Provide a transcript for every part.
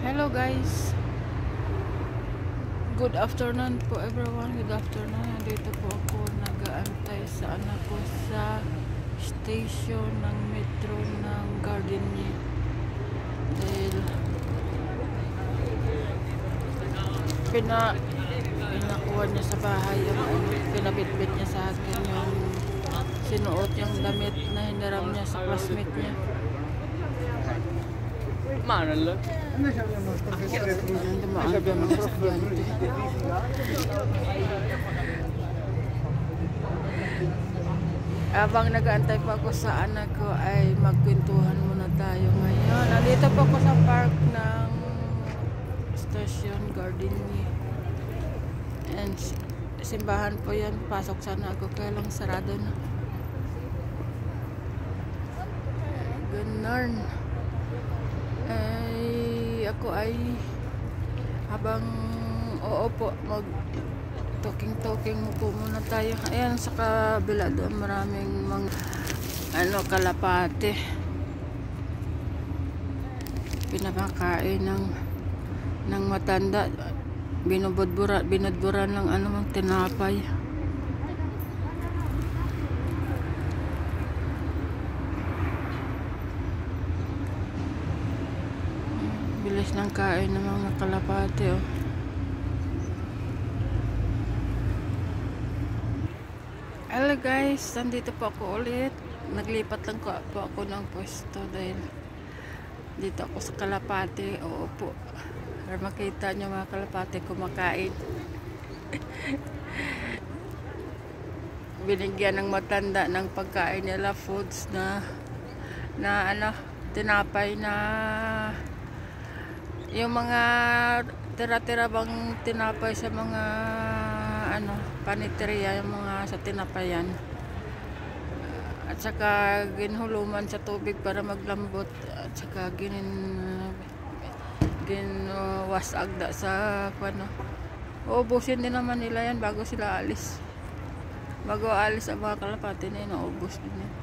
Hello guys. Good afternoon po everyone. Good afternoon. Nandito po ako nag-aantay sa anak ko sa station ng metro ng Gardenia. Dahil pinakuha niya sa bahay yung pinabitbit niya sa akin yung sinuot yung damit na hiniram niya sa classmate niya. Mana lang. Abang nag-aantay pa ako sa anak ko ay magkwentuhan muna tayo ngayon. Nandito po ako sa park ng Station Gardenia. And simbahan po yan. Pasok sana ako kaya lang sarado na. Ganun. Ako ay habang po mag talking po muna tayo. Ayan sa kabila doon maraming mga kalapate pinapakain ng matanda, binudburan ng mang tinapay. Bilis ng kain ng mga kalapate, oh. Hello guys, nandito po ako ulit. Naglipat lang po ako ng pwesto dahil dito ako sa kalapate. Oo po, para makita nyo mga kalapate kumakain. Binigyan ng matanda ng pagkain nila, foods na tinapay na yung mga tira-tira bang tinapay sa mga paniteriya, yung mga sa tinapayan, at saka ginhuluman sa tubig para maglambot, at saka ginwasagda sa uubusin din naman nila yan bago sila alis. Bago alis ang mga kalapate na yun, uubos din yan.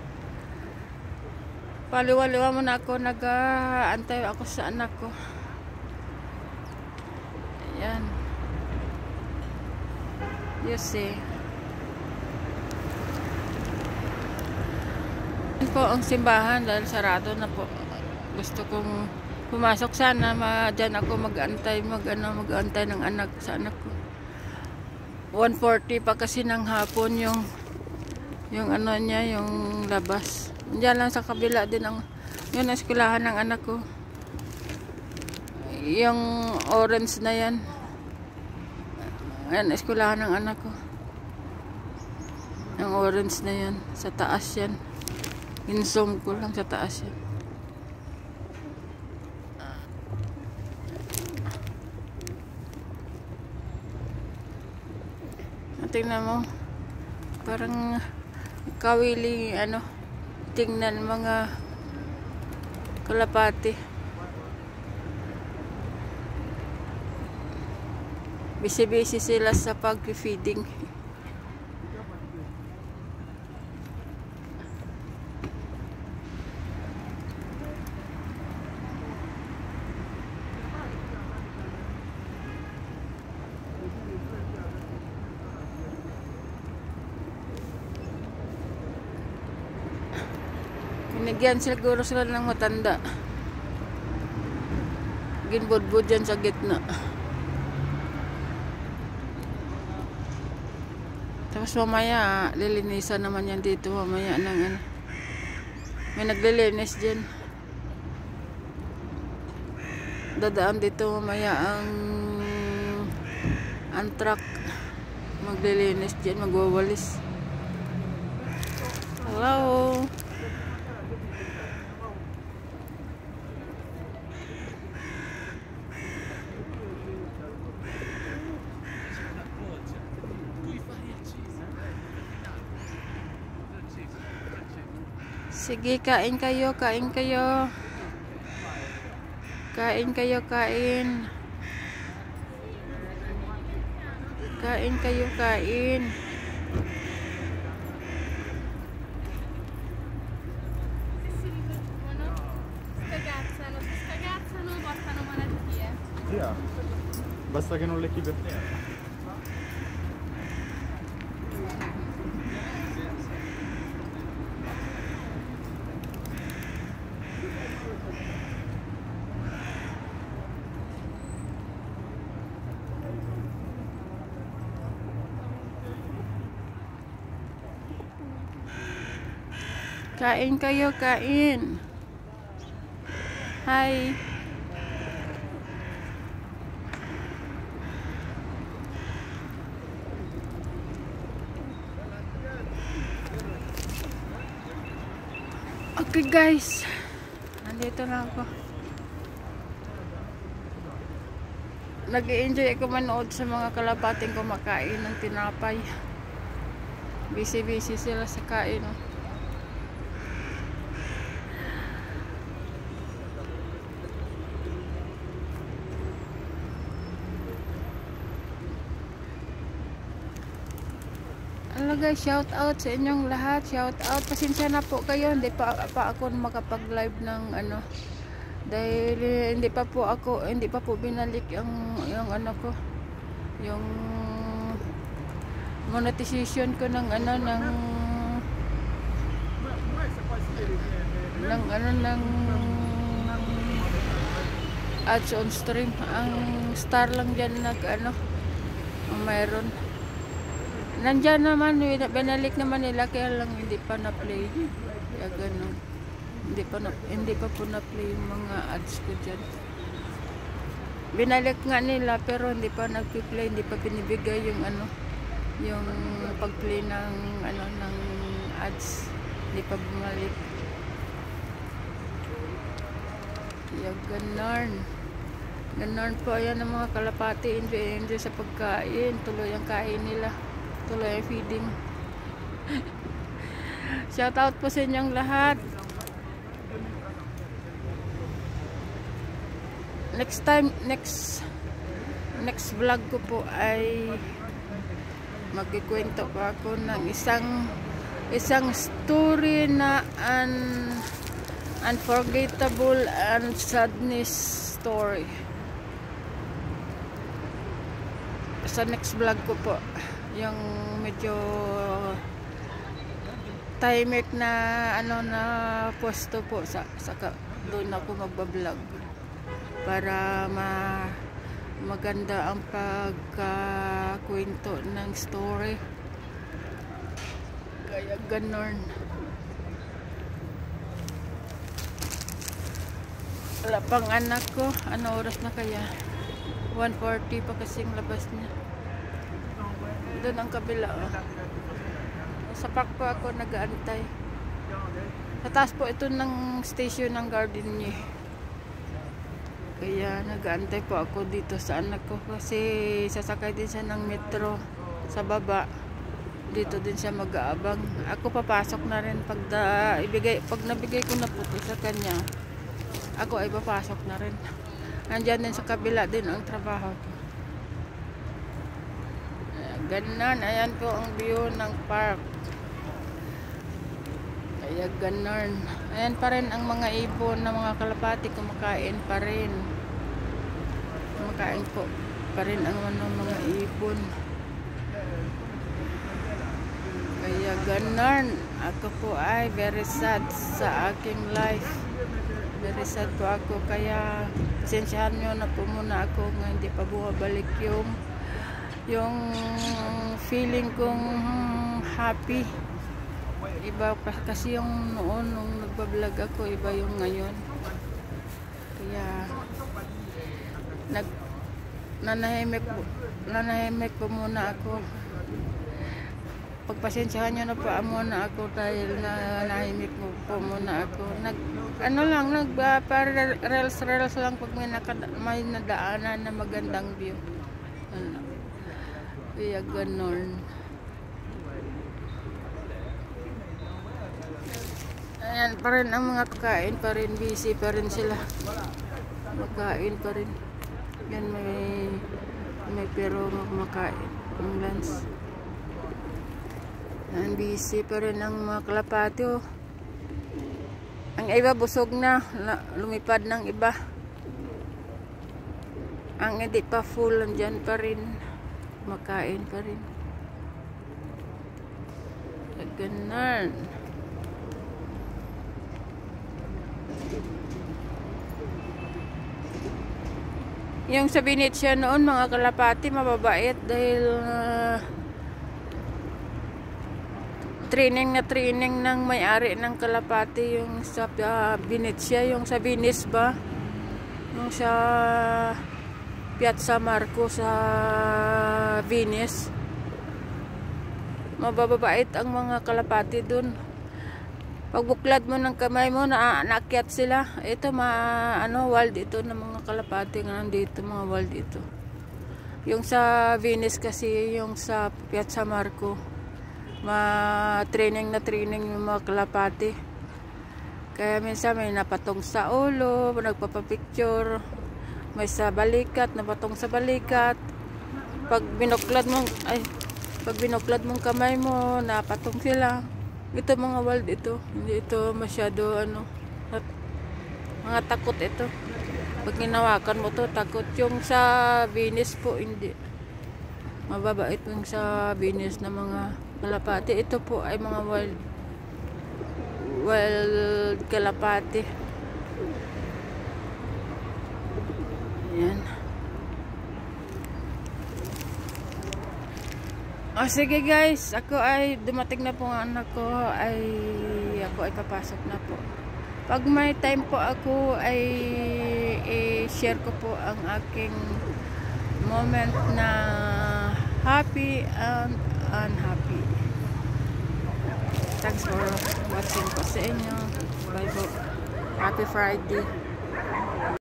Paliwa-liwa muna ako, nag-aantay ako sa anak ko. Yan. You see. Yan po ang simbahan dahil sarado na po. Gusto kong pumasok sana. Diyan ako mag-antay ng anak sa anak ko. 1:40 pa kasi ng hapon yung niya, yung labas. Diyan lang sa kabila din yung eskwelahan ng anak ko. Yung orange na yan. Ayan, eskwelahan ng anak ko. Yung orange na yan. Sa taas yan. In-zoom ko lang sa taas yan. Tingnan mo. Parang kawili, tingnan mga kalapati. Busy sila sa pag-feeding. Binigyan siguro sila ng matanda. Ginbudbud dyan sa gitna. Tapos mamaya, lilinisan naman yan dito mamaya ng may naglilinis dyan. Dadaan dito mamaya ang truck. Maglilinis dyan, magwawalis. Hello! Sige, kain kayo. Kain kayo, kain. Kain kayo, kain. Scagazzano, portano malattie. Via. Basta che non lecchi per te. Kain kayo, kain. Hi. Okay guys, nandito na ako. Nag-i-enjoy ako manood sa mga kalabating kumakain ng tinapay. Busy-busy sila sa kain. Oh. Hello guys, shout out sa inyong lahat. Shout out. Pasensya na po kayo, hindi pa ako makapag-live ng ano. Dahil hindi pa po binalik yung ano ko. Yung monetization ko ng ano ng ads on stream. Ang star lang diyan ang mayroon. Nandiyan naman, binalik naman nila, kaya lang hindi pa na-play. Kaya ganun. Hindi pa po na-play yung mga ads ko dyan. Binalik nga nila, pero hindi pa nag-play, hindi pa binibigay yung yung pag-play ng ng ads. Hindi pa bumalik. Kaya ganun. Ganun po, ayan ang mga kalapati. Enjoy sa pagkain. Tuloy ang kain nila. Tuloy feeding. Shout out po sa inyong lahat. Next vlog ko po ay magkikwento po ako ng isang story na unforgettable and sadness story. Sa next vlog ko po, yung medyo tahimik na na pwesto po sa doon ako magbablog para maganda ang pagkakwento ng story. Kaya ganon. Wala pang anak ko. Ano oras na kaya? 1:40 pa kasing labas niya. Doon ang kabila. Oh. Sa park po ako nag-aantay. Sa taas po ito ng station ng Gardenia. Kaya nag-aantay po ako dito sa anak ko kasi sasakay din siya ng metro sa baba. Dito din siya mag-aabang. Ako papasok na rin pag nabigay ko na po sa kanya. Ako ay papasok na rin. Nandiyan din sa kabila din ang trabaho ko. Ganon, ayan po ang view ng park. Kaya ganon. Ayan pa rin ang mga ibon na mga kalapati, kumakain pa rin. Kumakain po pa rin ang mga ibon. Kaya ganon. Ako po ay very sad sa aking life. Very sad po ako. Kaya pasensyahan nyo na po muna ako nga hindi pa bumabalik yung feeling kong happy. Iba pa kasi yung noon nung nagbablog ako, iba yung ngayon. Kaya nanahimik po muna ako. Pagpasensyahan nyo na po muna ako dahil nanahimik po muna ako. Reels lang pag may nadaanan na magandang view. Kaya ganon. Ayan pa rin ang mga kakain pa rin, busy pa rin sila. Makain pa rin. Yan may pero kumakain ang lunch. Yan, busy pa rin ang mga kalapati. Oh. Ang iba busog na, lumipad ng iba. Ang hindi pa full, andyan pa rin. Makain pa rin. Ganun. Yung sa Venezia noon, mga kalapati, mababait dahil training ng may-ari ng kalapati yung sa Venezia, yung sa Venice ba? Yung sa Piazza Marco sa Venice. Mababait ang mga kalapati dun. Pagbuklad mo ng kamay mo, naakyat sila. Ito, wild ito ng mga kalapati nga nandito, mga wild ito. Yung sa Venice kasi, yung sa Piazza Marco, training yung mga kalapati. Kaya minsan may napatong sa ulo, nagpapapicture, may sa balikat, napatong sa balikat. Pag binuklad mong kamay mo, napatong sila. Ito mga wild ito. Hindi ito masyado mga takot ito. Pag ginawakan mo to, takot. Yung sa Venice po, hindi. Mababait yung sa Venice na mga kalapati. Ito po ay mga wild kalapati. Ayan. Sige guys, ako ay dumating na po ang anak ko, ako ay papasok na po. Pag may time po ako ay i-share ko po ang aking moment na happy and unhappy. Thanks for watching po sa inyo. Bye po. Happy Friday.